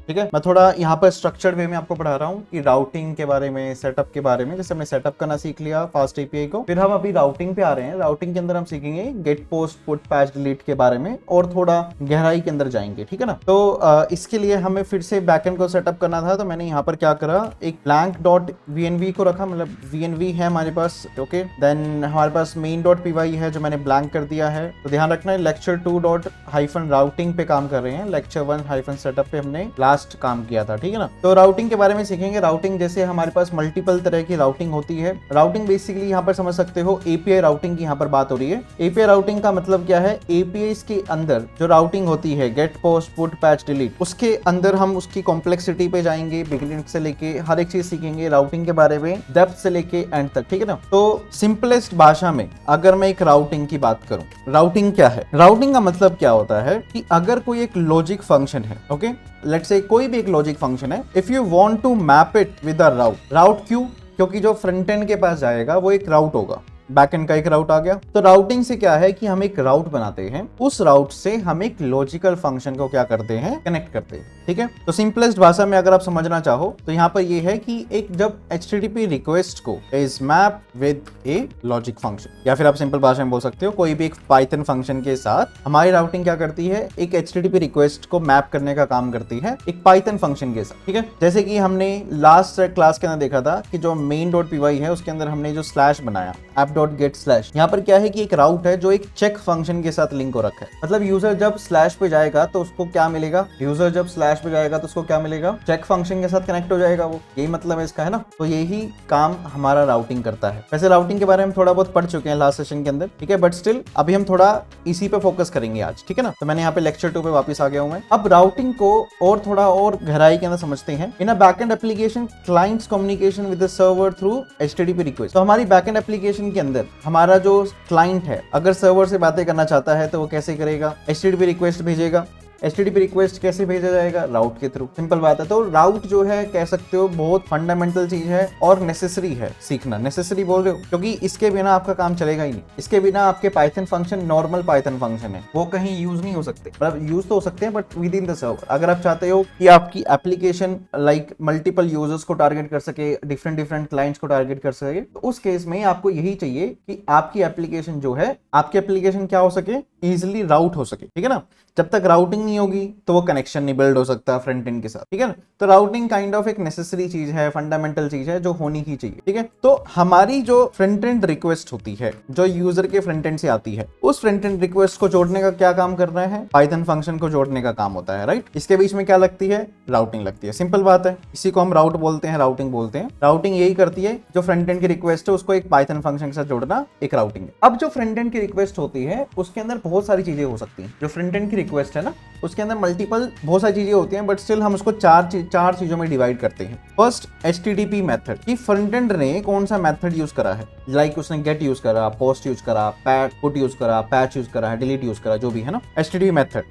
ठीक है। मैं थोड़ा यहाँ पर स्ट्रक्चर्ड वे में आपको पढ़ा रहा हूँ कि राउटिंग के बारे में, सेटअप के बारे में। जैसे हमने सेटअप करना सीख लिया फास्ट एपीआई को, फिर हम अभी राउटिंग पे आ रहे हैं। राउटिंग के अंदर हम सीखेंगे get, post, put, patch, delete के बारे में और थोड़ा गहराई के अंदर जाएंगे, ठीक है ना। तो इसके लिए हमें फिर से बैकएंड को सेटअप करना था, तो मैंने यहाँ पर क्या करा, एक ब्लैंक डॉट वीएनवी को रखा, मतलब वीएनवी है हमारे पास, ओके। देन हमारे पास मेन डॉट पीवाई है जो मैंने ब्लैंक कर दिया है। तो ध्यान रखना है लेक्चर 2 डॉट हाइफन राउटिंग पे काम कर रहे हैं, लेक्चर 1 हाइफन सेटअप पे हमने लास्ट काम किया था, ठीक है ना। तो राउटिंग के बारे में सीखेंगे। राउटिंग जैसे हमारे पास मल्टीपल तरह की राउटिंग होती है। राउटिंग बेसिकली यहाँ पर समझ सकते हो एपीआई राउटिंग की यहाँ पर बात हो रही है। एपीआई राउटिंग का मतलब क्या है, एपीआई के अंदर जो राउटिंग होती है get, post, put, patch, delete, उसके अंदर हम उसकी कॉम्प्लेक्सिटी पे जाएंगे, बिगिनिंग से लेके हर एक चीज सीखेंगे राउटिंग के बारे में, डेप्थ से लेके एंड तक, ठीक है ना। तो सिंपलेस्ट भाषा में अगर मैं एक राउटिंग की बात करूं, राउटिंग क्या है, राउटिंग का मतलब क्या होता है कि अगर कोई एक लॉजिक फंक्शन है, ओके, लेट्स से कोई भी एक लॉजिक फंक्शन है, if you want to map it with a route. Route क्यों? क्योंकि जो फ्रंट एंड के पास जाएगा वो एक राउट होगा, बैकएंड का एक राउट आ गया। तो राउटिंग से क्या है कि हम एक राउट बनाते हैं, उस राउट से हम एक लॉजिकल फंक्शन को क्या करते हैं, कनेक्ट करते हैं, ठीक है। तो सिंपलेस्ट भाषा में अगर आप समझना चाहो तो यहाँ पर ये है कि एक जब HTTP रिक्वेस्ट को is map with A logic function, या फिर आप सिंपल भाषा में बोल सकते हो कोई भी एक पाइथन फंक्शन के साथ हमारी राउटिंग क्या करती है, एक HTTP रिक्वेस्ट को मैप करने का काम करती है एक पाइथन फंक्शन के साथ, ठीक है। जैसे कि हमने लास्ट क्लास के अंदर देखा था कि जो मेन डॉट पीवाई है उसके अंदर हमने जो स्लैश बनाया ऐप डॉट गेट स्लैश, यहाँ पर क्या है कि एक राउट है जो एक चेक फंक्शन के साथ लिंक हो रखा है। मतलब यूजर जब स्लैश पे जाएगा तो उसको क्या मिलेगा, यूजर जब स्लैश पे जाएगा तो उसको क्या मिलेगा, चेक फंक्शन के साथ कनेक्ट हो जाएगा वो, यही मतलब है इसका, है ना। तो यही काम हमारा राउटिंग करता है। वैसे राउटिंग के बारे में थोड़ा बहुत पढ़ चुके हैं लास्ट सेशन के अंदर, ठीक है, बट स्टिल अभी हम थोड़ा इसी पे फोकस करेंगे आज, ठीक है ना। तो मैंने यहाँ पे लेक्चर 2 पे वापस आ गया हूँ मैं। अब राउटिंग को और थोड़ा और गहराई के अंदर समझते हैं। In a backend application clients communication with the server through HTTP request. तो हमारी बैकएंड एप्लीकेशन के अंदर हमारा जो क्लाइंट है अगर सर्वर से बातें करना चाहता है तो वो कैसे करेगा, HTTP रिक्वेस्ट भेजेगा। HTTP रिक्वेस्ट कैसे भेजा जाएगा, राउट के थ्रू, सिंपल बात है। तो राउट जो है कह सकते हो बहुत फंडामेंटल चीज है और नेसेसरी है सीखना। नेसेसरी बोल रहे हो क्योंकि इसके बिना आपका काम चलेगा ही नहीं। इसके बिना आपके Python function normal Python function है वो कहीं यूज नहीं हो सकते, मतलब यूज तो हो सकते हैं but with in the server. अगर आप चाहते हो कि आपकी एप्लीकेशन लाइक मल्टीपल यूजर्स को टारगेट कर सके, डिफरेंट क्लाइंट्स को टारगेट कर सके, तो उस केस में आपको यही चाहिए कि आपकी एप्लीकेशन जो है, आपकी एप्लीकेशन क्या हो सके, इजिली राउट हो सके, ठीक है ना। जब तक राउटिंग नहीं होगी तो वो कनेक्शन नहीं बिल्ड हो सकता फ्रंट एंड के साथ, ठीक है ना। तो राउटिंग काइंड ऑफ एक नेसेसरी चीज है, फंडामेंटल चीज है जो होनी ही चाहिए, ठीक है। तो हमारी जो फ्रंट एंड रिक्वेस्ट होती है जो यूजर के फ्रंट एंड से आती है, उस फ्रंट एंड रिक्वेस्ट को जोड़ने का क्या काम कर रहे हैं, पाइथन फंक्शन को जोड़ने का काम होता है, राइट। इसके बीच में क्या लगती है, राउटिंग लगती है, सिंपल बात है। इसी को हम राउट बोलते हैं, राउटिंग बोलते हैं। राउटिंग यही करती है, जो फ्रंट एंड की रिक्वेस्ट है उसको एक पाइथन फंक्शन के साथ जोड़ना एक राउटिंग है। अब जो फ्रंट एंड की रिक्वेस्ट होती है उसके अंदर बहुत सारी चीजें हो सकती हैं। जो फ्रंट एंड की रिक्वेस्ट है ना उसके अंदर मल्टीपल बहुत सारी चीजें होती हैं, बट स्टिल हम उसको चार चीजों में डिवाइड करते हैं। फर्स्ट HTTP मेथड, कि फ्रंट एंड ने कौन सा मेथड यूज करा है, लाइक उसने गेट यूज करा, पोस्ट यूज करा, पुट यूज करा, पैच यूज करा, डिलीट यूज करा, जो भी है ना, HTTP मेथड।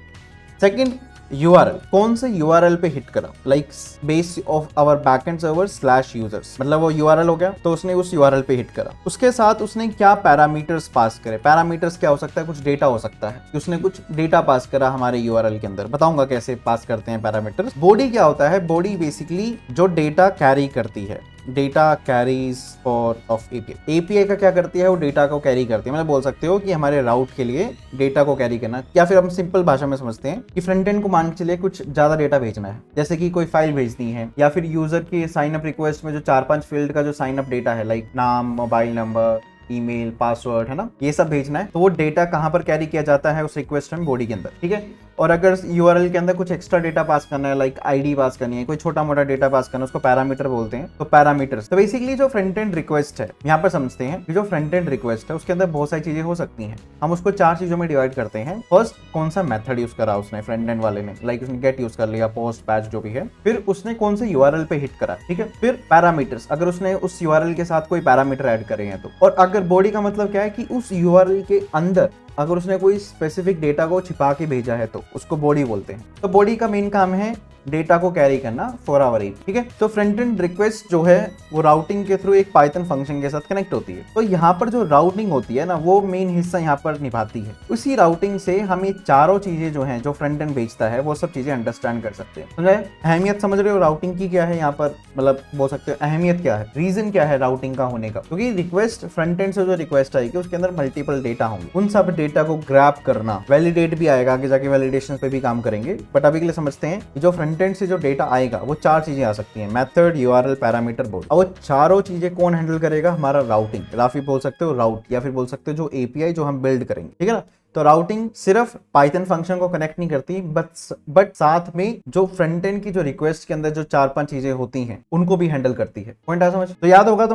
सेकंड URL, कौन से URL पे हिट करा, like base of our backend server slash users, मतलब वो URL हो गया तो उसने उस URL पे हिट करा। उसके साथ उसने क्या पैरामीटर्स पास करे, पैरामीटर्स क्या हो सकता है, कुछ डेटा हो सकता है कि उसने कुछ डेटा पास करा हमारे URL के अंदर, बताऊंगा कैसे पास करते हैं पैरामीटर्स। बॉडी क्या होता है, बॉडी बेसिकली जो डेटा कैरी करती है, data carries for of API का क्या करती है, वो डेटा को कैरी करती है। मतलब बोल सकते हो कि हमारे राउट के लिए डेटा को कैरी करना, या फिर हम सिंपल भाषा में समझते हैं कि फ्रंट एंड को मान के चलिए कुछ ज्यादा डेटा भेजना है, जैसे कि कोई फाइल भेजनी है, या फिर यूजर की साइन अप रिक्वेस्ट में जो 4-5 फील्ड का जो साइन अप डेटा है, लाइक नाम, मोबाइल नंबर, ईमेल, पासवर्ड, है ना, ये सब भेजना है, तो वो डेटा कहां पर कैरी किया जाता है, उस रिक्वेस्ट में, बॉडी के अंदर, ठीक है। और अगर URL के अंदर कुछ एक्स्ट्रा डेटा पास करना है, लाइक आईडी पास करनी है, कोई छोटा मोटा डेटा पास करना है, उसको पैरामीटर बोलते हैं। तो पैरामीटर्स, तो बेसिकली जो फ्रंट एंड रिक्वेस्ट है, यहाँ पर समझते हैं कि जो फ्रंट एंड रिक्वेस्ट है उसके अंदर बहुत सारी चीजें हो सकती हैं। हम उसको 4 चीजों में डिवाइड करते हैं। फर्स्ट, कौन सा मेथड यूज करा उसने, फ्रंट एंड वाले ने, लाइक उसने गेट यूज कर लिया, पोस्ट, पैच, जो भी है। फिर उसने कौन से URL पे हिट करा, ठीक है। फिर पैरामीटर्स, अगर उसने उस URL के साथ कोई पैरामीटर ऐड करे हैं तो। और अगर बॉडी का मतलब क्या है कि उस URL के अंदर अगर उसने कोई स्पेसिफिक डेटा को छिपा के भेजा है तो उसको बॉडी बोलते हैं। तो बॉडी का मेन काम है डेटा को कैरी करना फॉर आवर एपीआई, ठीक है। तो फ्रंट एंड रिक्वेस्ट जो है वो राउटिंग के थ्रू एक पाइथन फंक्शन के साथ कनेक्ट होती है। तो यहाँ पर जो राउटिंग होती है ना वो मेन हिस्सा यहाँ पर निभाती है। उसी राउटिंग से हम ये चारों चीजें जो हैं जो फ्रंट एंड भेजता है वो सब चीजें अंडरस्टैंड कर सकते हैं। समझे? अहमियत समझ रहे हो राउटिंग की क्या है यहाँ पर, मतलब बोल सकते हो अहमियत क्या है, रीजन क्या है राउटिंग का होने का। क्योंकि रिक्वेस्ट फ्रंट एंड से जो रिक्वेस्ट आएगी उसके अंदर मल्टीपल डेटा होंगे, उन सब डेटा को ग्रैब करना, वैलिडेट भी आएगा, आगे जाके वैलिडेशन पे भी काम करेंगे, बट अभी के लिए समझते हैं जो फ्रंट एंड से जो डेटा आएगा वो चार चीजें आ सकती हैं, मेथड, यूआरएल, पैरामीटर, बोर्ड। और वो चारों चीजें कौन हैंडल करेगा? हमारा राउटिंग, राफी बोल सकते हो राउट, या फिर बोल सकते हो जो एपीआई जो हम बिल्ड करेंगे, ठीक है ना। तो राउटिंग सिर्फ पाइथन फंक्शन को कनेक्ट नहीं करती बट साथ में जो फ्रंट एंड की जो रिक्वेस्ट के अंदर जो 4-5 चीजें होती हैं उनको भी हैंडल करती है। पॉइंट आया समझ? तो याद होगा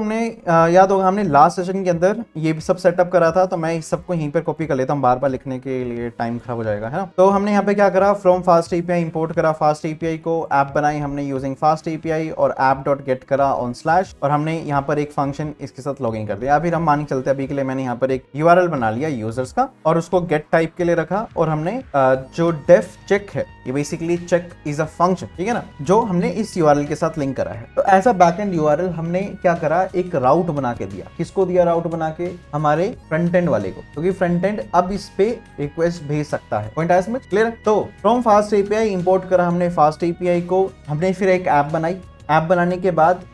हमने लास्ट सेशन के अंदर ये सब सेटअप करा था, तो मैं इस सबको यहीं पर कॉपी कर लेता हूँ, बार बार लिखने के लिए टाइम खराब हो जाएगा, है ना। तो हमने यहाँ पे क्या करा, फ्रॉम फास्ट एपीआई इंपोर्ट करा फास्ट एपीआई को, ऐप बनाई हमने यूजिंग फास्ट एपीआई और app.get करा ऑन स्लैश, और हमने यहाँ पर एक फंक्शन इसके साथ लॉगिन कर दिया। फिर हम मान के चलते अभी के लिए मैंने यहाँ पर एक यूआरएल बना लिया यूजर्स का और उसको गेट टाइप के लिए रखा, और हमने जो डेफ चेक है ये basically check is a function, ठीक है ना, जो हमने इस यूआरएल के साथ लिंक करा है। तो ऐसा बैकएंड यूआरएल हमने क्या करा, एक राउट बना के दिया। किसको दिया राउट बना के? हमारे फ्रंट एंड वाले को, क्योंकि फ्रंट एंड अब इस पे रिक्वेस्ट भेज सकता है। पॉइंट आया समझ? क्लियर? तो फ्रॉम फास्ट एपीआई इंपोर्ट करा हमने फास्ट एपीआई को, हमने फिर एक ऐप बनाई, ऐप बनाने के बाद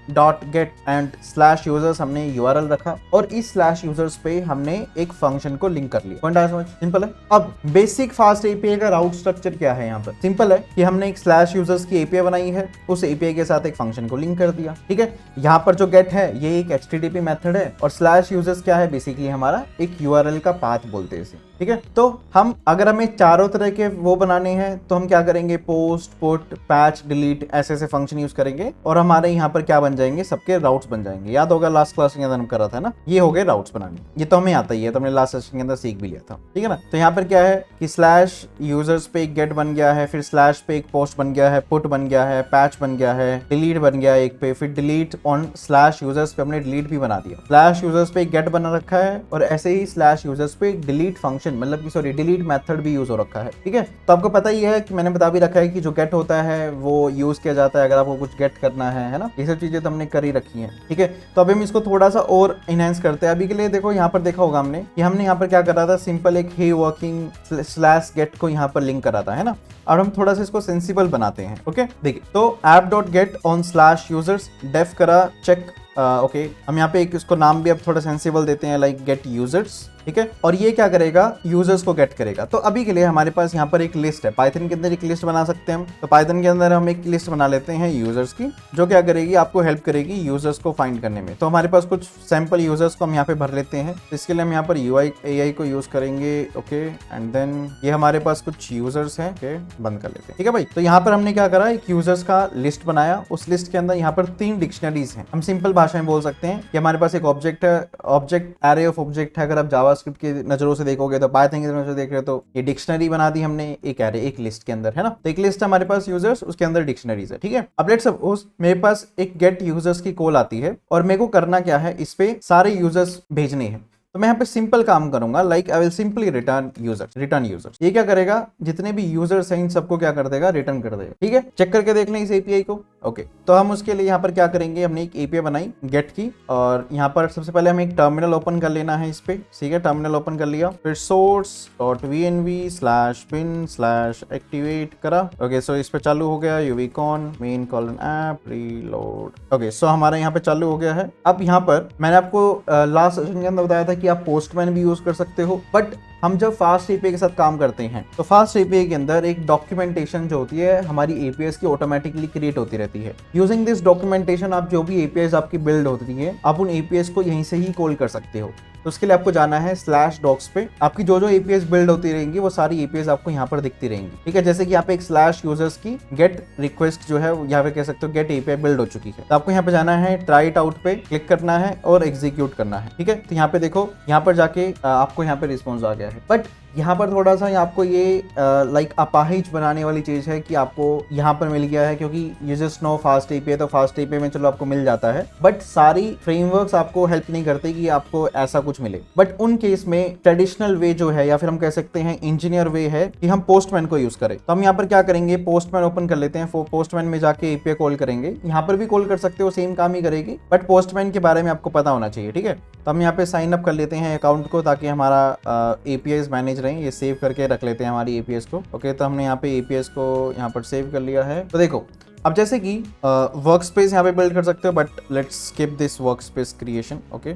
@app.get एंड स्लैश यूजर्स हमने यूआरएल रखा, और इस स्लैश यूजर्स पे हमने एक फंक्शन को लिंक कर लिया। पॉइंट आया समझ? सिंपल है। अब बेसिक फास्ट एपीआई का राउट स्ट्रक्चर क्या है यहाँ पर? सिंपल है कि हमने एक स्लैश यूजर्स की एपीआई बनाई है, उस एपीआई के साथ एक फंक्शन को लिंक कर दिया, ठीक है। यहाँ पर जो गेट है ये एक HTTP मेथड है, और स्लैश यूजर्स क्या है? बेसिकली हमारा एक यूआरएल का पाथ बोलते हैं इसे, ठीक है। तो हम अगर हमें चारों तरह के वो बनाने हैं तो हम क्या करेंगे, पोस्ट, पुट, पैच, डिलीट ऐसे ऐसे फंक्शन यूज करेंगे, और हमारे यहाँ पर क्या बन जाएंगे, सबके राउट्स बन जाएंगे। याद होगा लास्ट क्लास के अंदर हम कर रहा था ना, ये हो गए राउट्स बनाने, ये तो हमें आता ही है, तो हमने लास्ट सेशन के अंदर सीख भी लिया था, ठीक है ना। तो यहाँ पर क्या है कि स्लैश यूजर्स पे एक गेट बन गया है, फिर स्लैश पे एक पोस्ट बन गया है, पुट बन गया है, पैच बन गया है, डिलीट बन गया एक पे, फिर डिलीट ऑन स्लैश यूजर्स पे हमने डिलीट भी बना दिया, स्लैश यूजर्स पे एक गेट बना रखा है, और ऐसे ही स्लैश यूजर्स पे डिलीट फंक्शन मतलब कि सॉरी डिलीट मेथड भी यूज हो रखा है, ठीक है। तो आपको पता ही है कि मैंने बता भी रखा है कि जो गेट होता है वो यूज किया जाता है अगर आपको कुछ गेट करना है ना, ये सब चीजें तो हमने कर ही रखी हैं, ठीक है। तो अभी हम इसको थोड़ा सा और इनहेंस करते हैं। अभी के लिए देखो यहाँ पर देखा होगा हमने कि हमने यहाँ पर क्या करा था, सिंपल एक हे वर्किंग स्लैश गेट को यहाँ पर लिंक करा था, है ना। और हम थोड़ा सा इसको सेंसिबल बनाते हैं, ओके। देखिए तो app.get on slash users def करा चेक, ओके। हम यहाँ पे एक इसको नाम भी अब थोड़ा सेंसिबल देते हैं, लाइक गेट यूजर्स, ठीक है। और ये क्या करेगा, यूजर्स को गेट करेगा। तो अभी के लिए हमारे पास यहाँ पर एक लिस्ट है, पाइथन के अंदर एक लिस्ट बना सकते हैं हम। तो पाइथन के अंदर हम एक लिस्ट बना लेते हैं यूजर्स की, जो क्या करेगी, आपको हेल्प करेगी यूजर्स को फाइंड करने में। तो हमारे पास कुछ सैंपल यूजर्स को हम यहाँ पे भर लेते हैं। तो इसके लिए हम यहाँ पर UI को यूज करेंगे, ओके। एंड देन ये हमारे पास कुछ यूजर्स हैं, ओके, बंद कर लेते हैं, ठीक है भाई। तो यहाँ पर हमने क्या करा, एक यूजर्स का लिस्ट बनाया, उस लिस्ट के अंदर यहाँ पर 3 डिक्शनरीज हैं। हम सिंपल भाषा में बोल सकते हैं कि हमारे पास एक ऑब्जेक्ट है, ऑब्जेक्ट एरे ऑफ ऑब्जेक्ट है। अगर आप जावास्क्रिप्ट की नजरों से देखोगे तो पाइथन की नजरों से देख रहे हो तो ये डिक्शनरी बना दी हमने एक एरे एक लिस्ट के अंदर, है ना। तो एक लिस्ट हमारे पास यूजर्स, उसके अंदर डिक्शनरीज है, ठीक है। अब लेट्स सपोज मेरे पास एक गेट यूजर्स की कॉल आती है, और मेरे को करना क्या है, इस पे सारे यूजर्स भेजने हैं। तो मैं यहाँ पे सिंपल काम करूंगा, like I will simply return users. ये क्या करेगा, जितने भी यूजर्स हैं इन सबको क्या कर देगा, रिटर्न कर देगा, ठीक है। चेक करके देख लें इस एपीआई को, ओके। तो हम उसके लिए यहाँ पर क्या करेंगे, हमने एक एपीआई बनाई गेट की, और यहाँ पर सबसे पहले हमें एक टर्मिनल ओपन कर लेना है इस पे, ठीक है। टर्मिनल ओपन कर लिया, फिर source.vnv/bin/activate करा, ओके। सो इस पे चालू हो गया uvcon main:app reload, ओके। सो हमारा यहाँ पे चालू हो गया है। अब यहाँ पर मैंने आपको लास्ट सेशन के अंदर बताया था कि आप पोस्टमैन भी यूज कर सकते हो, बट हम जब फास्ट एपीआई के साथ काम करते हैं तो फास्ट एपीआई के अंदर एक डॉक्यूमेंटेशन जो होती है हमारी एपीआईज की ऑटोमेटिकली क्रिएट होती रहती है। यूजिंग दिस डॉक्यूमेंटेशन आप जो भी एपीआईज आपकी बिल्ड होती है आप उन एपीआईज को यहीं से ही कॉल कर सकते हो। तो उसके लिए आपको जाना है /docs पे, आपकी जो जो एपीआईज बिल्ड होती रहेंगी वो सारी एपीआईज आपको यहाँ पर दिखती रहेंगी, ठीक है। जैसे कि यहाँ पे एक /users की गेट रिक्वेस्ट जो है यहाँ पे कह सकते हो गेट एपीआई बिल्ड हो चुकी है। तो आपको यहाँ पे जाना है, ट्राई इट आउट पे क्लिक करना है और एग्जीक्यूट करना है, ठीक है। तो यहाँ पे देखो, यहाँ पर जाके आपको यहाँ पे रिस्पॉन्स आ गया है, बट यहाँ पर थोड़ा सा आपको ये लाइक अपाहिज बनाने वाली चीज है कि आपको यहाँ पर मिल गया है, क्योंकि you just know fast API, तो फास्ट एपीआई में चलो आपको मिल जाता है, बट सारी फ्रेमवर्क्स आपको हेल्प नहीं करते कि आपको ऐसा कुछ मिले। बट उन केस में ट्रेडिशनल वे जो है, या फिर हम कह सकते हैं इंजीनियर वे है, कि हम पोस्टमैन को यूज करें। तो हम यहाँ पर क्या करेंगे, पोस्टमैन ओपन कर लेते हैं, पोस्टमैन में जाके एपीआई कॉल करेंगे। यहाँ पर भी कॉल कर सकते हो, सेम काम ही करेगी, बट पोस्टमैन के बारे में आपको पता होना चाहिए, ठीक है। तो हम यहाँ पे साइन अप कर लेते हैं अकाउंट को, ताकि हमारा एपीआईज मैनेज रहे। ये सेव करके रख लेते हैं हमारी एपीआईज को। ओके, तो हमने यहाँ पे एपीआईज को यहाँ पर सेव कर लिया है। तो देखो अब जैसे कि वर्क स्पेस यहाँ पे बिल्ड कर सकते हो, but let's skip this work space creation. Okay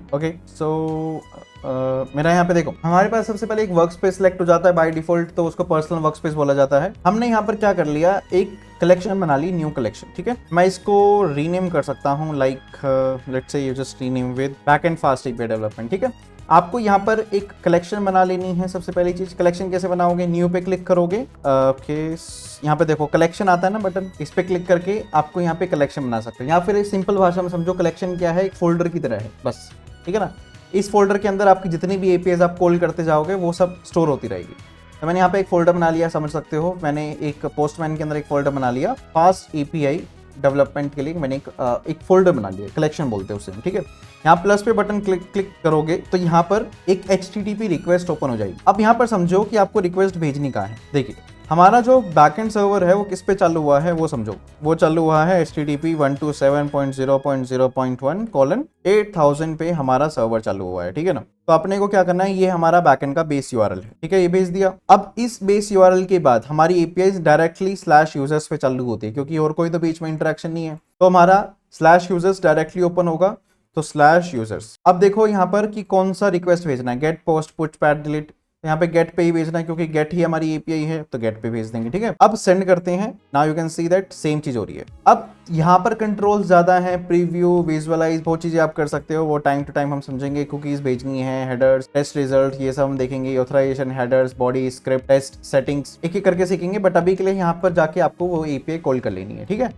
so मेरा यहाँ पे देखो, हमारे पास सबसे पहले एक वर्क स्पेस सिलेक्ट हो जाता है बाय डिफॉल्ट, तो उसको पर्सनल वर्क स्पेस बोला जाता है। हमने यहाँ पर क्या कर लिया, एक कलेक्शन बना ली, न्यू कलेक्शन, ठीक है। मैं इसको रीनेम कर सकता हूँ, like let's say you just rename with backend fast API development, ठीक है। आपको यहाँ पर एक कलेक्शन बना लेनी है। सबसे पहली चीज, कलेक्शन कैसे बनाओगे, न्यू पे क्लिक करोगे। ओके, यहाँ पे देखो कलेक्शन आता है ना बटन, इस पे क्लिक करके आपको यहाँ पे कलेक्शन बना सकते हो। या फिर सिंपल भाषा में समझो, कलेक्शन क्या है, एक फोल्डर की तरह है बस, ठीक है ना। इस फोल्डर के अंदर आपकी जितनी भी एपीआईज आप कॉल करते जाओगे वो सब स्टोर होती रहेगी। तो मैंने यहाँ पे एक फोल्डर बना लिया, समझ सकते हो। मैंने एक पोस्टमैन के अंदर एक फोल्डर बना लिया, फास्ट एपीआई डेवलपमेंट के लिए मैंने एक फोल्डर बना लिया, कलेक्शन बोलते हैं उसे, ठीक है। यहाँ प्लस पे बटन क्लिक करोगे तो यहाँ पर एक HTTP रिक्वेस्ट ओपन हो जाएगी। अब यहाँ पर समझो कि आपको रिक्वेस्ट भेजनी कहाँ है। देखिए हमारा जो बैकएंड सर्वर है वो किस पे चालू हुआ है, वो समझो। वो चालू हुआ है HTTP 127.0.0.1:8000 पे हमारा सर्वर चालू हुआ है, ठीक है ना। तो अपने को क्या करना है, ये हमारा बैकएंड का बेस यूआरएल है, ठीक है, ये भेज दिया। अब इस बेस यूआरएल के बाद हमारी एपीआई डायरेक्टली /users पे चालू होती है, क्योंकि और कोई तो बीच में इंटरेक्शन नहीं है। तो हमारा /users डायरेक्टली ओपन होगा, तो /users। अब देखो यहाँ पर कि कौन सा रिक्वेस्ट भेजना है, get post put pad delete, यहाँ पे गेट पे ही भेजना है, क्योंकि गेट ही हमारी एपीआई है, तो गेट पे भेज देंगे, ठीक है। अब सेंड करते हैं। Now you can see that same चीज हो रही है। अब यहाँ पर कंट्रोल ज्यादा है, प्रीव्यू, विजुअलाइज, बहुत चीजें आप कर सकते हो, वो टाइम टू टाइम हम समझेंगे। कुकीज भेजनी है, हेडर्स, टेस्ट रिजल्ट, ये सब हम देखेंगे, authorization, headers, body, script, test, settings, एक एक करके सीखेंगे। बट अभी के लिए यहाँ पर जाके आपको वो एपीआई कॉल कर लेनी है, ठीक है।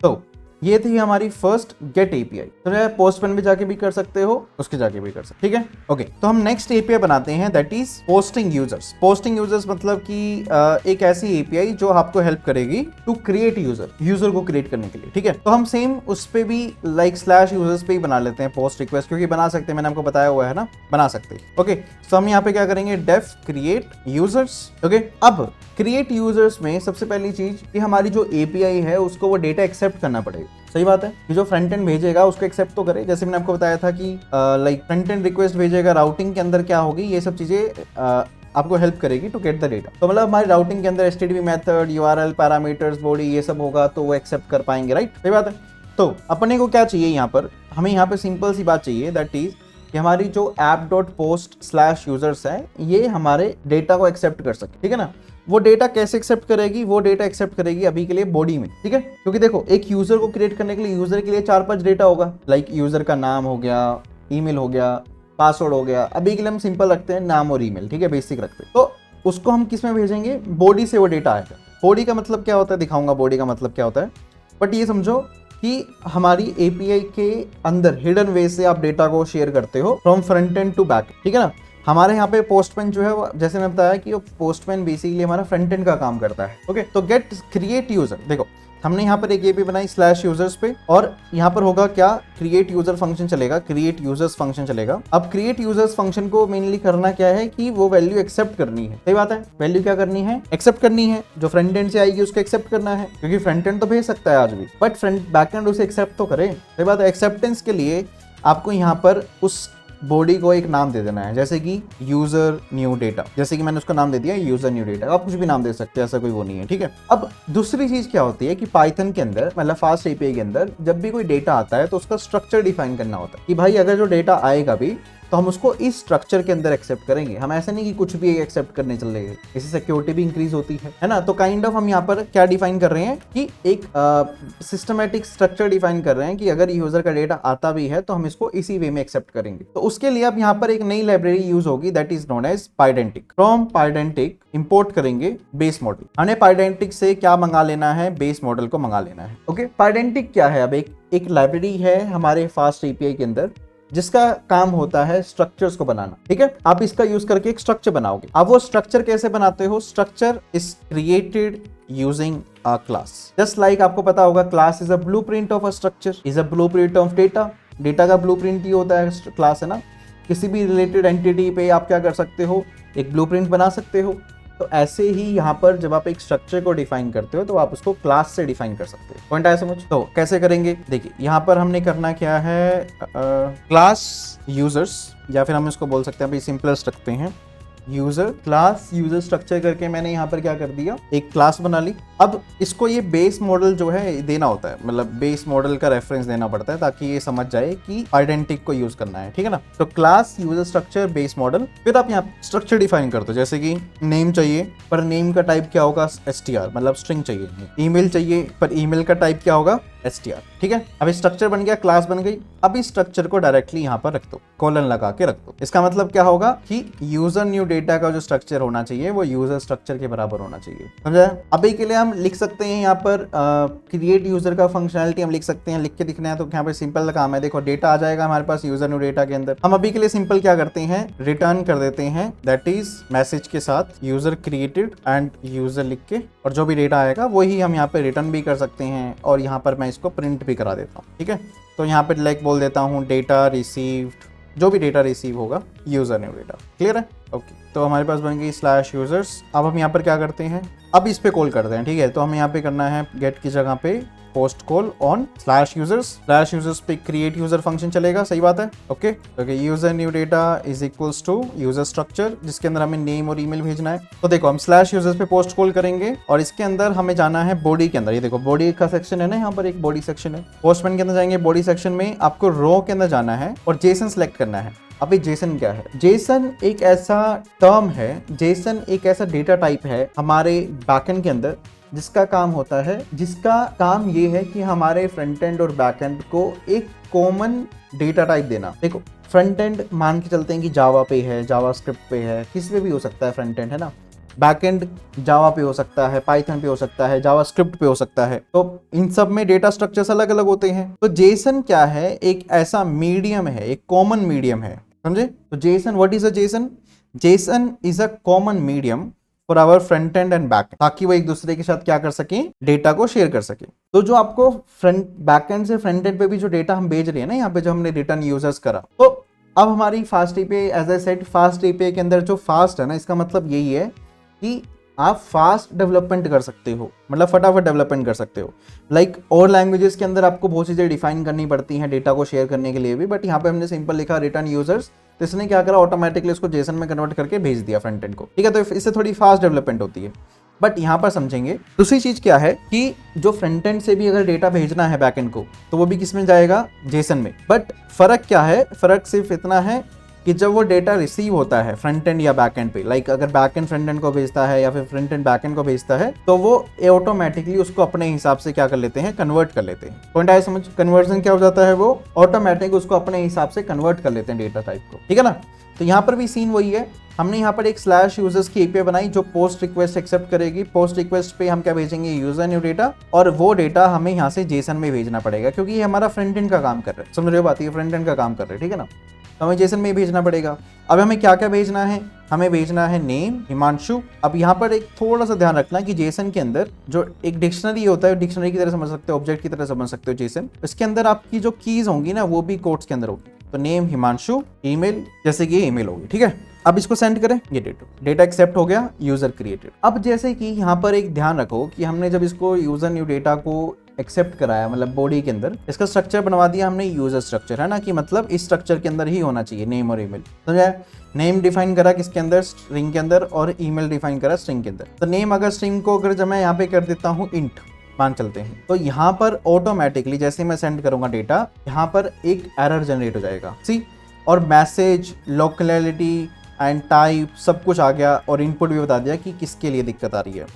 तो ये थी हमारी फर्स्ट गेट एपीआई। तो पोस्टमैन में जाके भी कर सकते हो, उसके जाके भी कर सकते, ठीक है। ओके, तो हम नेक्स्ट एपीआई बनाते हैं, that is posting users. Posting users मतलब कि एक ऐसी एपीआई जो आपको हेल्प करेगी टू क्रिएट यूजर को क्रिएट करने के लिए, ठीक है। तो हम सेम उस पे भी लाइक /users पे ही बना लेते हैं पोस्ट रिक्वेस्ट, क्योंकि बना सकते हैं, मैंने आपको बताया हुआ है ना, बना सकते हैं। ओके, तो हम यहाँ पे क्या करेंगे, डेफ क्रिएट यूजर्स। ओके, अब क्रिएट यूजर्स में सबसे पहली चीज कि हमारी जो एपीआई है उसको वो डेटा एक्सेप्ट करना पड़ेगा। सही बात है कि जो फ्रंट एंड भेजेगा उसको एक्सेप्ट तो करे। जैसे मैंने आपको बताया था कि लाइक फ्रंट एंड रिक्वेस्ट भेजेगा, राउटिंग के अंदर क्या होगी, ये सब चीजें आपको हेल्प करेगी टू गेट द डेटा। तो मतलब हमारी राउटिंग के अंदर HTTP method, URL, parameters, body, ये सब होगा तो वो एक्सेप्ट कर पाएंगे, राइट। सही बात है। तो अपने को क्या चाहिए यहाँ पर, हमें यहाँ पे सिंपल सी बात चाहिए, दैट इज कि हमारी जो app.post/users है ये हमारे डेटा को एक्सेप्ट कर सके, ठीक है ना। वो डेटा कैसे एक्सेप्ट करेगी, वो डेटा एक्सेप्ट करेगी अभी के लिए बॉडी में, ठीक है। क्योंकि देखो एक यूजर को क्रिएट करने के लिए यूजर के लिए 4-5 डेटा होगा, लाइक यूजर का नाम हो गया, ईमेल हो गया, पासवर्ड हो गया। अभी के लिए हम सिंपल रखते हैं नाम और ईमेल, ठीक है, बेसिक रखते हैं। तो उसको हम किस में भेजेंगे, बॉडी से वो डेटा आएगा। बॉडी का मतलब क्या होता है, दिखाऊंगा बॉडी का मतलब क्या होता है। बट ये समझो कि हमारी एपीआई के अंदर हिडन वे से आप डेटा को शेयर करते हो from front end to back, ठीक है ना। हमारे यहाँ पे पोस्टमैन जो है, जैसे मैं बताया कि वो पोस्टमैन बेसिकली हमारा फ्रंट एंड का काम करता है। ओके, तो गेट क्रिएट यूजर, देखो हमने यहाँ पर एक एपीआई बनाई /users पे, और यहाँ पर होगा क्या, क्रिएट यूजर फंक्शन चलेगा, क्रिएट यूजर्स फंक्शन चलेगा। अब क्रिएट यूजर्स फंक्शन को मेनली करना क्या है कि वो वैल्यू एक्सेप्ट करनी है। सही बात है, वैल्यू क्या करनी है, एक्सेप्ट करनी है। जो फ्रंट एंड से आएगी उसको एक्सेप्ट करना है, क्योंकि फ्रंट एंड तो भेज सकता है आज भी, बट बैक एंड उसे एक्सेप्ट तो करे। सही बात है। एक्सेप्टेंस के लिए आपको यहाँ पर उस बॉडी को एक नाम दे देना है, जैसे कि यूजर न्यू डेटा, जैसे कि मैंने उसका नाम दे दिया यूजर न्यू डेटा। आप कुछ भी नाम दे सकते हैं, ऐसा कोई वो नहीं है, ठीक है। अब दूसरी चीज क्या होती है कि पाइथन के अंदर, मतलब फास्ट एपीआई के अंदर जब भी कोई डेटा आता है तो उसका स्ट्रक्चर डिफाइन करना होता है कि भाई अगर जो डेटा आएगा भी तो हम उसको इस स्ट्रक्चर के अंदर एक्सेप्ट करेंगे। हम ऐसा नहीं कि कुछ भी एक्सेप्ट करने चल रहे हैं, इससे सिक्योरिटी भी इंक्रीज होती है ना। तो काइंड ऑफ हम यहाँ पर क्या डिफाइन कर रहे हैं कि एक सिस्टमेटिक स्ट्रक्चर डिफाइन कर रहे हैं कि अगर यूजर का डेटा आता भी है तो हम इसको इसी वे में एक्सेप्ट करेंगे। तो उसके लिए अब यहाँ पर एक नई लाइब्रेरी यूज होगी, that is known as Pydantic. From Pydantic import करेंगे बेस मॉडल। हमने पाइडेंटिक से क्या मंगा लेना है, बेस मॉडल को मंगा लेना है। ओके, पाइडेंटिक क्या है, अब एक लाइब्रेरी है हमारे फास्ट एपीआई के अंदर जिसका काम होता है स्ट्रक्चर्स को बनाना। ठीक है, आप इसका यूज करके एक स्ट्रक्चर बनाओगे। अब वो स्ट्रक्चर कैसे बनाते हो? Structure is created using a class. Just like आपको पता होगा class is a blueprint of a structure, is a blueprint of data. Data का ब्लूप्रिंट ही होता है क्लास, है ना। किसी भी रिलेटेड एंटिटी पे आप क्या कर सकते हो? एक ब्लूप्रिंट बना सकते हो। तो ऐसे ही यहाँ पर जब आप एक स्ट्रक्चर को डिफाइन करते हो तो आप उसको क्लास से डिफाइन कर सकते हो। पॉइंट आया समझ? तो कैसे करेंगे? देखिए यहाँ पर हमने करना क्या है, क्लास यूजर्स, या फिर हम इसको बोल सकते हैं, अभी सिंपलेस्ट रखते हैं, यूजर क्लास यूजर स्ट्रक्चर करके मैंने यहाँ पर क्या कर दिया, एक क्लास बना ली। अब इसको ये बेस मॉडल जो है देना होता है, मतलब बेस मॉडल का रेफरेंस देना पड़ता है ताकि ये समझ जाए कि आइडेंटिटी को यूज करना है। ठीक है ना। तो class user structure base model, फिर आप यहाँ स्ट्रक्चर डिफाइन करते हो, जैसे कि नेम चाहिए पर नेम का टाइप क्या होगा? str, मतलब स्ट्रिंग चाहिए। ईमेल चाहिए पर ईमेल का टाइप क्या होगा? str। ठीक है, अब स्ट्रक्चर बन गया, क्लास बन गई। अब इस स्ट्रक्चर को डायरेक्टली यहाँ पर रख दो, कॉलन लगा के रख दो। इसका मतलब क्या होगा कि यूजर न्यू डेटा का जो स्ट्रक्चर होना चाहिए वो यूजर स्ट्रक्चर के बराबर होना चाहिए। समझा? अभी के लिए हम लिख सकते हैं यहाँ पर क्रिएट यूजर का फंक्शनलिटी हम लिख सकते हैं, लिख के दिखना है तो यहाँ पे सिंपल काम है। देखो डेटा आ जाएगा हमारे पास यूजर न्यू डेटा के अंदर। हम अभी के लिए सिंपल क्या करते हैं, रिटर्न कर देते हैं, दैट इज मैसेज के साथ यूजर क्रिएटेड एंड यूजर लिख के, और जो भी डेटा आएगा वही हम यहाँ पे रिटर्न भी कर सकते हैं और यहाँ पर मैं इसको प्रिंट भी करा देता हूँ। ठीक है, तो यहाँ पे लाइक बोल देता हूँ डेटा रिसीव्ड, जो भी डेटा रिसीव होगा यूजर न्यू डेटा। क्लियर है? ओके, तो हमारे पास बन गई स्लैश यूजर्स। अब हम यहाँ पर क्या करते हैं, अब इस पे कॉल करते हैं। ठीक है, तो हमें यहाँ पे करना है गेट की जगह पे post call on slash users. Slash users पे क्रिएट यूजर फंक्शन चलेगा। सही बात है। Okay, user new data is equals to user structure, जिसके अंदर हमें नेम और ईमेल भेजना है। तो देखो हम स्लैश यूजर्स पे पोस्ट कॉल करेंगे और इसके अंदर हमें जाना है बॉडी के अंदर। ये देखो बॉडी का सेक्शन है ना, यहाँ पर एक बॉडी सेक्शन है। पोस्टमैन के अंदर जाएंगे, बॉडी सेक्शन में आपको रो के अंदर जाना है और जेसन सेलेक्ट करना है। अभी जेसन क्या है? जेसन एक ऐसा टर्म है, जेसन एक ऐसा डेटा टाइप है हमारे बैकएंड के अंदर जिसका काम होता है, जिसका काम ये है कि हमारे फ्रंट एंड और बैक एंड को एक कॉमन डेटा टाइप देना। देखो फ्रंट एंड मान के चलते हैं कि जावा पे है, जावा स्क्रिप्ट पे है, किसी पे भी हो सकता है फ्रंट एंड, है ना। बैक एंड जावा पे हो सकता है, पाइथन पे हो सकता है, जावा स्क्रिप्ट पे हो सकता है। तो इन सब में डेटा स्ट्रक्चर्स अलग अलग होते हैं। तो जेसन क्या है? एक ऐसा मीडियम है, एक कॉमन मीडियम है। समझे? तो JSON, what is a JSON? JSON is a common medium for our front end and back end, ताकि वो एक दूसरे के साथ क्या कर सकें, डेटा को शेयर कर सके। तो जो आपको फ्रंट बैक एंड से फ्रंट एंड पे भी जो डेटा हम भेज रहे हैं ना, यहाँ पे जो हमने रिटर्न यूजर्स करा, तो अब हमारी fast API, as I said, fast API के अंदर जो फास्ट है ना, इसका मतलब यही है कि आप फास्ट डेवलपमेंट कर सकते हो, मतलब फटाफट डेवलपमेंट कर सकते हो। लाइक और लैंग्वेजेस के अंदर आपको बहुत चीज़ें डिफाइन करनी पड़ती हैं डेटा को शेयर करने के लिए भी, बट यहाँ पे हमने सिंपल लिखा रिटर्न यूजर्स, तो इसने क्या करा, ऑटोमेटिकली उसको जेसन में कन्वर्ट करके भेज दिया फ्रंट एंड को। ठीक है, तो इससे थोड़ी फास्ट डेवलपमेंट होती है। बट यहाँ पर समझेंगे दूसरी चीज क्या है कि जो फ्रंट एंड से भी अगर डेटा भेजना है बैक एंड को, तो वो भी किस में जाएगा? जेसन में। बट फर्क क्या है? फर्क सिर्फ इतना है कि जब वो डेटा रिसीव होता है फ्रंट एंड या बैक एंड पे, लाइक अगर बैक एंड फ्रंट एंड को भेजता है या फिर फ्रंट एंड बैक एंड को भेजता है, तो वो ऑटोमेटिकली उसको अपने हिसाब से क्या कर लेते हैं, कन्वर्ट कर लेते हैं। पॉइंट आया समझ? कन्वर्जन क्या हो जाता है, वो ऑटोमेटिक उसको अपने हिसाब से कन्वर्ट कर लेते हैं डेटा टाइप को। ठीक है ना। तो यहाँ पर भी सीन वही है, हमने यहाँ पर एक स्लैश यूजर्स की एपीआई बनाई जो पोस्ट रिक्वेस्ट एक्सेप्ट करेगी। पोस्ट रिक्वेस्ट पे हम क्या भेजेंगे, यूजर न्यू डेटा, और वो डेटा हमें यहाँ से जेसन में भेजना पड़ेगा क्योंकि ये हमारा फ्रंट एंड का काम कर रहा है। समझ रहे हो बात? ये फ्रंट एंड का काम कर रहे हैं। ठीक है ना, तो हमें जेसन में भेजना पड़ेगा। अब हमें क्या क्या भेजना है? हमें भेजना है नेम हिमांशु। अब यहाँ पर एक थोड़ा सा ध्यान रखना कि जेसन के अंदर जो एक डिक्शनरी होता है, डिक्शनरी की तरह समझ सकते हो, ऑब्जेक्ट की तरह समझ सकते हो जेसन, इसके अंदर आपकी जो कीज होंगी ना, वो भी कोट्स के अंदर होगी। तो नेम हिमांशु, ईमेल, जैसे कि ये ईमेल होगी। ठीक है, अब इसको सेंड करें, ये डेटा एक्सेप्ट हो गया, यूजर क्रिएटेड। अब जैसे कि यहाँ पर एक ध्यान रखो कि हमने जब इसको यूजर न्यू डेटा को एक्सेप्ट कराया, मतलब बॉडी के अंदर इसका स्ट्रक्चर बनवा दिया हमने यूजर स्ट्रक्चर, है ना, कि मतलब इस स्ट्रक्चर के अंदर ही होना चाहिए नेम और ईमेल। समझा? नेम डिफाइन करा किसके अंदर, स्ट्रिंग के अंदर, और ईमेल डिफाइन करा स्ट्रिंग के अंदर। तो नेम अगर स्ट्रिंग को अगर जब मैं यहाँ पे कर देता हूँ इंट मान चलते हैं, तो यहाँ पर ऑटोमेटिकली जैसे मैं सेंड करूंगा डेटा, यहाँ पर एक एरर जनरेट हो जाएगा। सी, और मैसेज, लोकेलिटी एंड टाइप सब कुछ आ गया, और इनपुट भी बता दिया कि किसके लिए दिक्कत आ रही है।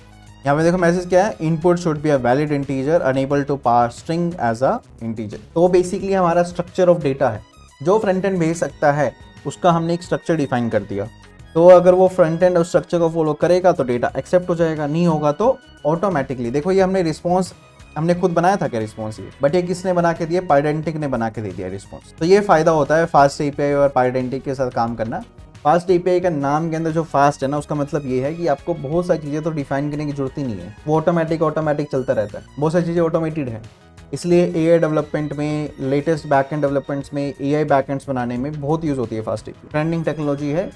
यहाँ पे देखो मैसेज क्या है, input should be a valid integer unable to pass string as a integer. तो बेसिकली हमारा स्ट्रक्चर ऑफ डेटा है, जो फ्रंट एंड भेज सकता है उसका हमने एक स्ट्रक्चर डिफाइन कर दिया। तो अगर वो फ्रंट एंड उस स्ट्रक्चर को फॉलो करेगा तो डेटा एक्सेप्ट हो जाएगा, नहीं होगा तो ऑटोमेटिकली, देखो ये हमने रिस्पॉन्स हमने खुद बनाया था क्या रिस्पॉन्स ये, बट ये किसने बना के दिया, पाइडेंटिक ने बना के दे दिया रिस्पॉन्स। तो ये फायदा होता है फास्ट एपीआई और पाइडेंटिक के साथ काम करना। फास्ट एपीआई का नाम के अंदर जो फास्ट है ना, उसका मतलब ये है कि आपको बहुत सारी चीज़ें तो डिफाइन करने की जरूरत ही नहीं है, वो ऑटोमेटिक चलता रहता है, बहुत सारी चीज़ें ऑटोमेटेड है। इसलिए एआई डेवलपमेंट में, लेटेस्ट बैकएंड डेवलपमेंट्स में, एआई बैकएंड्स बनाने में बहुत यूज़ होती है फास्ट एपीआई। ट्रेंडिंग टेक्नोलॉजी है,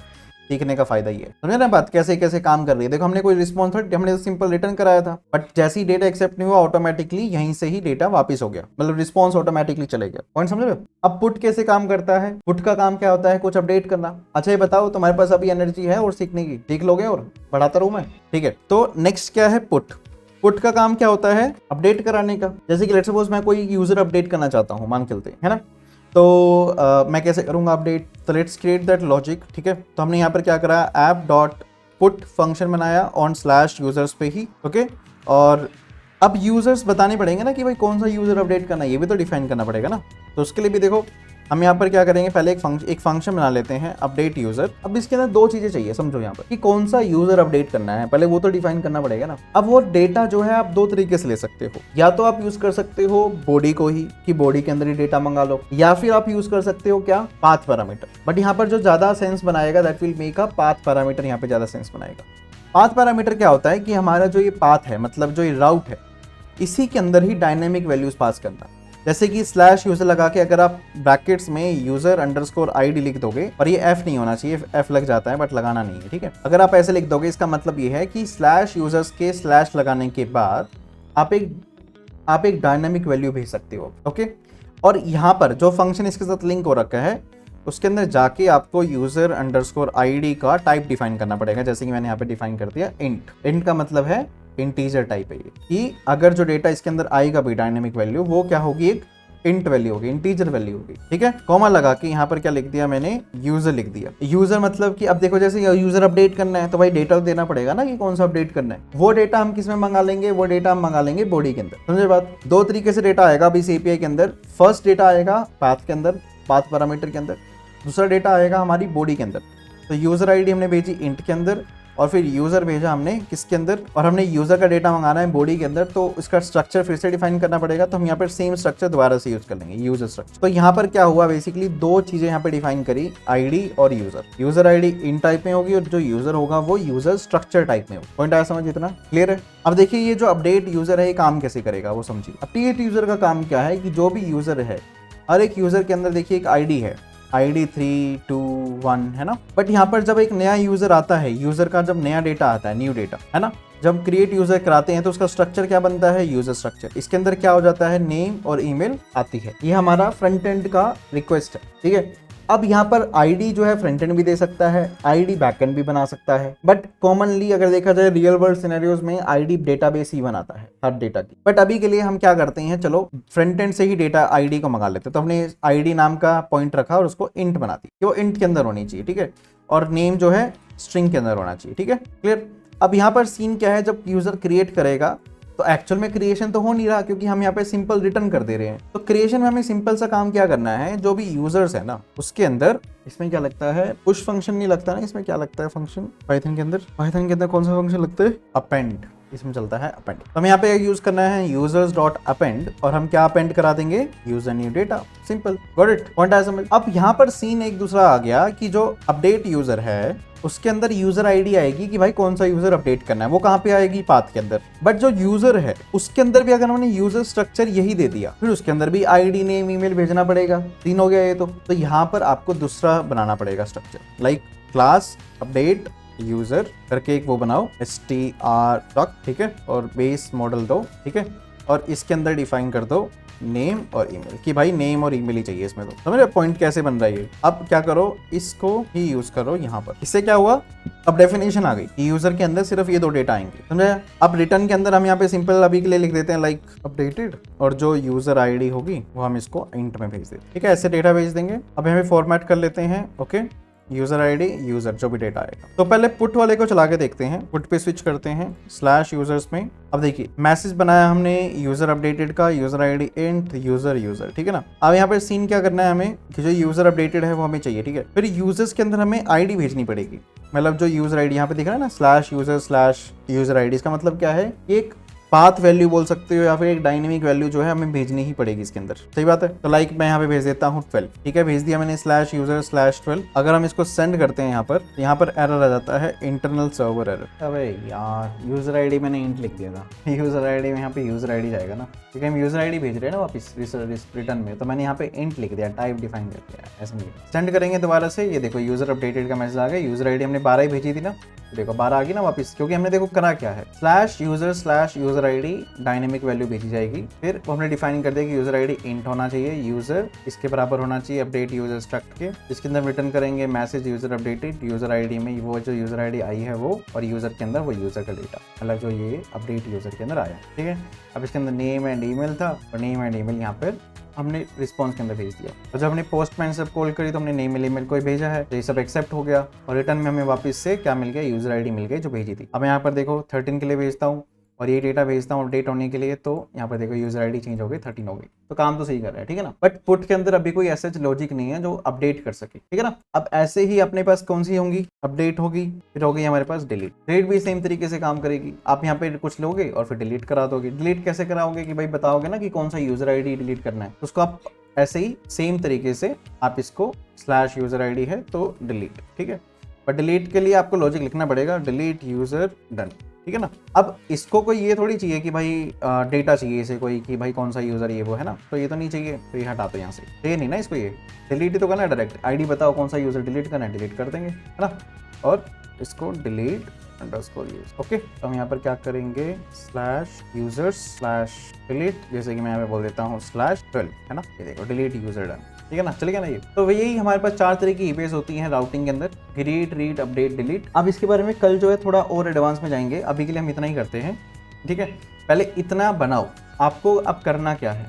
सीखने का फायदा ही है। समझे ना बात, कैसे कैसे काम कर रही है। देखो हमने कोई रिस्पॉन्स हमने सिंपल रिटर्न कराया था, बट जैसे ही डेटा एक्सेप्ट नहीं हुआ ऑटोमेटिकली यहीं से ही डेटा वापस हो गया, मतलब रिस्पॉन्स ऑटोमेटिकली चले गया। पॉइंट समझ रहे हो। अब पुट कैसे काम करता है, पुट का काम क्या होता है, कुछ अपडेट करना। अच्छा ये बताओ तुम्हारे पास अभी एनर्जी है और सीखने की, सीख लोगे और बढ़ाता रहूं मैं, ठीक है। तो नेक्स्ट क्या है, पुट। पुट का काम क्या होता है, अपडेट कराने का। जैसे कि लेट्स सपोज मैं कोई यूजर अपडेट करना चाहता हूँ, मान के चलते है ना, तो मैं कैसे करूंगा अपडेट, तो लेट्स क्रिएट दैट लॉजिक, ठीक है। तो हमने यहाँ पर क्या करा, ऐप डॉट पुट फंक्शन बनाया ऑन स्लैश यूजर्स पे ही, ओके। और अब यूजर्स बताने पड़ेंगे ना कि भाई कौन सा यूजर अपडेट करना है, ये भी तो डिफाइन करना पड़ेगा ना। तो उसके लिए भी देखो हम यहाँ पर क्या करेंगे, पहले एक फंक्शन बना लेते हैं अपडेट यूजर। अब इसके अंदर दो चीजें चाहिए, समझो यहाँ पर कि कौन सा यूजर अपडेट करना है, पहले वो तो डिफाइन करना पड़ेगा ना। अब वो डेटा जो है आप दो तरीके से ले सकते हो, या तो आप यूज कर सकते हो बॉडी को ही, कि बॉडी के अंदर ही डेटा मंगा लो, या फिर आप यूज कर सकते हो क्या, पाथ पैरामीटर। बट यहाँ पर जो ज्यादा सेंस बनाएगा that will make a path parameter, यहाँ पे ज्यादा सेंस बनाएगा। पाथ पैरामीटर क्या होता है कि हमारा जो ये पाथ है, मतलब जो ये राउट है, इसी के अंदर ही डायनेमिक वैल्यूज पास करना। जैसे कि स्लैश यूजर लगा के अगर आप ब्रैकेट्स में यूजर अंडरस्कोर आईडी लिख दोगे, और ये एफ नहीं होना चाहिए, एफ लग जाता है बट लगाना नहीं है, ठीक है। अगर आप ऐसे लिख दोगे, इसका मतलब ये है कि स्लैश यूजर्स के स्लैश लगाने के बाद आप एक डायनामिक वैल्यू भेज सकते हो, ओके। और यहाँ पर जो फंक्शन इसके साथ लिंक हो रखा है, उसके अंदर जाके आपको यूजर अंडरस्कोर आईडी का टाइप डिफाइन करना पड़ेगा। जैसे कि मैंने यहाँ पे डिफाइन कर दिया इंट। इंट का मतलब है इंटीजर टाइप है ये, कि अगर जो डेटा इसके अंदर आएगा भी डायनेमिक वैल्यू, वो क्या होगी, एक इंट वैल्यू होगी, इंटीजर वैल्यू होगी, ठीक है। कॉमा लगा के यहाँ पर क्या लिख दिया मैंने, यूजर लिख दिया। यूजर मतलब कि अब देखो जैसे यूजर अपडेट करना है तो भाई डेटा देना पड़ेगा ना कि कौन सा अपडेट करना है। वो डेटा हम किस में मंगा लेंगे, वो डेटा हम मंगा लेंगे बॉडी के अंदर। समझे बात। दो तरीके से डेटा आएगा अभी इस एपीआई के अंदर। फर्स्ट डेटा आएगा पाथ के अंदर, पाथ पैरामीटर के अंदर। दूसरा डेटा आएगा हमारी बॉडी के अंदर। तो यूजर आईडी हमने भेजी इंट के अंदर, और फिर यूजर भेजा हमने किसके अंदर, और हमने यूजर का डेटा मंगाना है बॉडी के अंदर। तो इसका स्ट्रक्चर फिर से डिफाइन करना पड़ेगा। तो हम यहाँ पर सेम स्ट्रक्चर दोबारा से यूज कर लेंगे, यूजर स्ट्रक्चर। तो यहाँ पर क्या हुआ, बेसिकली दो चीजें यहाँ पे डिफाइन करी, आईडी और यूजर। यूजर आईडी इन टाइप में होगी और जो यूजर होगा वो यूजर स्ट्रक्चर टाइप में होगा। पॉइंट आया समझ, इतना क्लियर है। अब देखिए ये जो अपडेट यूजर है ये काम कैसे करेगा वो समझिए। अपडेट यूजर का काम क्या है कि जो भी यूजर है, हर एक यूजर के अंदर देखिए एक आईडी है, ID 321 है ना। बट यहाँ पर जब एक नया यूजर आता है, यूजर का जब नया डेटा आता है, न्यू डेटा है ना, जब क्रिएट यूजर कराते हैं तो उसका स्ट्रक्चर क्या बनता है, यूजर स्ट्रक्चर। इसके अंदर क्या हो जाता है, नेम और ईमेल आती है। ये हमारा फ्रंट एंड का रिक्वेस्ट है, ठीक है। अब यहाँ पर आईडी जो है फ्रंट एंड भी दे सकता है, आईडी बैक एंड भी बना सकता है। बट कॉमनली अगर देखा जाए रियल वर्ल्ड सिनेरियोज में आईडी डेटाबेस ही बनाता है हर डेटा की। बट अभी के लिए हम क्या करते हैं, चलो फ्रंट एंड से ही डेटा आईडी को मंगा लेते हैं। तो हमने आईडी नाम का पॉइंट रखा और उसको इंट बना दी, वो इंट के अंदर होनी चाहिए, ठीक है। और नेम जो है स्ट्रिंग के अंदर होना चाहिए, ठीक है, क्लियर। अब यहाँ पर सीन क्या है, जब यूजर क्रिएट करेगा तो एक्चुअल में क्रिएशन तो हो नहीं रहा, क्योंकि हम यहाँ पे सिंपल रिटर्न कर दे रहे हैं। तो क्रिएशन में हमें सिंपल सा काम क्या करना है, जो भी यूजर्स है ना उसके अंदर, इसमें क्या लगता है, पुश फंक्शन नहीं लगता ना, इसमें क्या लगता है फंक्शन, पाइथन के अंदर कौन सा फंक्शन लगता है, अपेंड। इसमें चलता है अपेंड। तो हमें यहाँ पे यूज करना है यूजर्स डॉट अपेंड, और हम क्या अपेंड करा देंगे, user new data, simple, got it. Point आया समझ। अब यहाँ पर सीन एक दूसरा आ गया कि जो अपडेट यूजर है उसके अंदर यूजर आईडी आएगी कि भाई कौन सा यूजर अपडेट करना है, वो कहाँ पे आएगी, पाथ के अंदर। बट जो यूजर है उसके अंदर भी अगर हमने यूजर स्ट्रक्चर यही दे दिया, फिर उसके अंदर भी आईडी नेम ईमेल भेजना पड़ेगा। तीन हो गया ये तो यहाँ पर आपको दूसरा बनाना पड़ेगा structure, like class update user करके एक वो बनाओ str, ठीक है, और बेस मॉडल दो, ठीक है, और इसके अंदर डिफाइन कर दो नेम और ईमेल, कि भाई नेम और ईमेल ही चाहिए इसमें। तो समझ रहे पॉइंट कैसे बन रहा है ये। अब क्या करो, इसको ही यूज करो यहाँ पर। इससे क्या हुआ, अब डेफिनेशन आ गई कि यूजर के अंदर सिर्फ ये दो डेटा आएंगे, समझे। अब रिटर्न के अंदर हम यहाँ पे सिंपल अभी के लिए लिख देते हैं लाइक अपडेटेड, और जो यूजर आईडी होगी वो हम इसको इंट में भेज देते, ठीक है, ऐसे डेटा भेज देंगे। अब हमें फॉर्मेट कर लेते हैं, ओके, यूजर आईडी यूजर जो भी डेटा आएगा। तो पहले पुट वाले को चला के देखते हैं, पुट पे स्विच करते हैं स्लैश यूजर्स में। अब देखिए मैसेज बनाया हमने यूजर अपडेटेड का, यूजर आईडी इंट यूजर, ठीक है ना। अब यहाँ पे सीन क्या करना है हमें, कि जो यूजर अपडेटेड है वो हमें चाहिए, ठीक है। फिर यूजर्स के अंदर हमें आईडी भेजनी पड़ेगी, मतलब जो यूजर आईडी यहाँ पे दिख रहा है ना, स्लैश यूजर आईडी, इसका मतलब क्या है, एक पाथ वैल्यू बोल सकते हो या फिर एक डायनेमिक वैल्यू जो है हमें भेजनी ही पड़ेगी इसके अंदर, सही बात है। तो लाइक मैं यहाँ पे भेज देता हूँ 12, ठीक है, भेज दिया मैंने /user/12। अगर हम इसको सेंड करते हैं यहाँ पर एरर आ जाता है, इंटरनल सर्वर एरर। अबे यार यूजर आईडी मैंने इंट लिख दिया था, यूजर आईडी में यहाँ पे यूजर आईडी जाएगा ना, क्योंकि हम यूजर आईडी भेज रहे हैं ना वापस रिटर्न में, तो मैंने यहाँ पे इंट लिख दिया, टाइप डिफाइन कर दिया, ऐसे नहीं। सेंड करेंगे दोबारा से, ये देखो यूजर अपडेटेड का मैसेज आ गया। यूजर आईडी हमने 12 ही भेजी थी ना, देखो 12 आ गई ना वापस, क्योंकि हमने देखो करा क्या है, /user/user ID डायनेमिक वैल्यू भेजी जाएगी। फिर वो हमने डिफाइन कर दिया कि यूजर आईडी इंट होना चाहिए, यूजर इसके बराबर होना चाहिए अपडेट यूजर स्ट्रक्ट के। इसके अंदर रिटर्न करेंगे message user updated, user ID में वो जो यूजर आईडी आई है वो, और यूजर के अंदर वो यूजर का डेटा, मतलब जो ये अपडेट यूजर के अंदर आया, ठीक है। अब इसके अंदर नेम एंड ईमेल था, और नेम एंड ईमेल यहाँ पर हमने रिस्पॉन्स के अंदर भेज दिया। और जब हमने पोस्टमैन से कॉल करी तो हमने नेम ईमेल को ही भेजा है, तो ये सब एक्सेप्ट हो गया। और रिटर्न में हमें वापस से क्या मिल गया, यूजर आईडी मिल गई जो भेजी थी। अब मैं यहाँ पर देखो 13 के लिए भेजता हूँ और ये डेटा भेजता हूँ अपडेट होने के लिए, तो यहाँ पर देखो यूजर आईडी चेंज हो गई, 13 हो गई, तो काम तो सही कर रहा है, ठीक है ना। बट पुट के अंदर अभी कोई ऐसा लॉजिक नहीं है जो अपडेट कर सके, ठीक है ना। अब ऐसे ही अपने पास कौन सी होंगी, अपडेट होगी, फिर होगी हमारे पास डिलीट। डिलीट भी सेम तरीके से काम करेगी, आप यहाँ पे कुछ लोगे और फिर डिलीट करा दोगे। डिलीट कैसे कराओगे कि भाई बताओगे ना कि कौन सा यूजर आईडी डिलीट करना है, उसको आप ऐसे ही सेम तरीके से आप इसको /user ID है तो डिलीट, ठीक है। पर डिलीट के लिए आपको लॉजिक लिखना पड़ेगा, डिलीट यूजर डन, ठीक है ना। अब इसको कोई ये थोड़ी चाहिए कि भाई डेटा चाहिए इसे कोई कि भाई कौन सा यूजर ये वो है ना, तो ये तो नहीं चाहिए, तो ये हटा दो यहाँ से, तो ये नहीं ना इसको, ये डिलीट ही तो करना है, डायरेक्ट आईडी बताओ कौन सा यूजर डिलीट करना है, डिलीट कर देंगे, है ना। और इसको डिलीट _use, ओके। तो हम यहाँ पर क्या करेंगे, /users/delete, जैसे कि मैं यहाँ पे बोल देता हूँ /12, है ना, ये देखो डिलीट यूजर डन, ठीक है ना, चलेगा ना ये। तो यही हमारे पास 4 तरह की ईपीएस होती हैं राउटिंग के अंदर, क्रिएट, रीड, अपडेट, डिलीट। अब इसके बारे में कल जो है थोड़ा और एडवांस में जाएंगे, अभी के लिए हम इतना ही करते हैं, ठीक है। पहले इतना बनाओ, आपको अब करना क्या है,